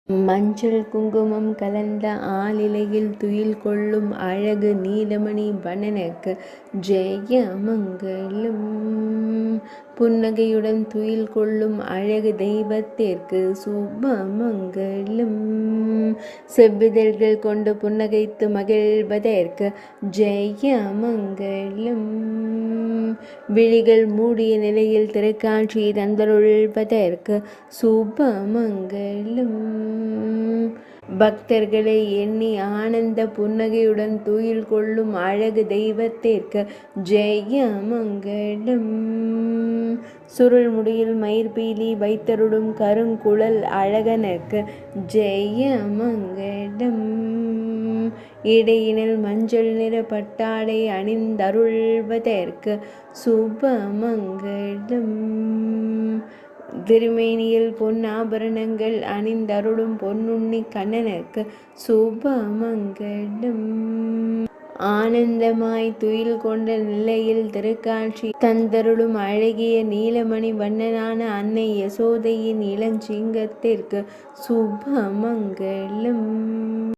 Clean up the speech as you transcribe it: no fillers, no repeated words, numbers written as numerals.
மஞ்சள் குங்குமம் கலந்த ஆலிலையில் துயில் கொள்ளும் அழகு நீலமணி வண்ணனுக்கு ஜெயமங்கலம். புன்னகையுடன் துயில் கொள்ளும் அழகு தெய்வத்திற்கு சுபமங்கலம். செவ்விதழ்கள் கொண்டு புன்னகைத்து மகிழ்வதற்கு ஜெயமங்கலம். விழிகள் மூடிய நிலையில் திருக்காட்சி தந்தருள்வதற்கு சுபமங்கலம். பக்தர்களை எண்ணி ஆனந்த புன்னகையுடன் துயில் கொள்ளும் அழகு தெய்வத்திற்கு ஜெயமங்கலம். சுருள் முடியில் மயிர்பீலி வைத்தருளும் கருங்குழல் அழகனுக்கு ஜெயமங்கலம். இடையினில் மஞ்சள் நிற பட்டாடை அணிந்தருள்வதற்கு சுபமங்கலம். திருமேனியில் பொன்னாபரணங்கள் அணிந்தருளும் பொன்னுண்ணி கண்ணனுக்கு சுபமங்கலம். ஆனந்தமாய் துயில் கொண்ட நிலையில் திருக்காட்சி தந்தருளும் அழகிய நீலமணி வண்ணனான அன்னை யசோதையின் இளஞ்சிங்கத்திற்கு சுபமங்கலம்.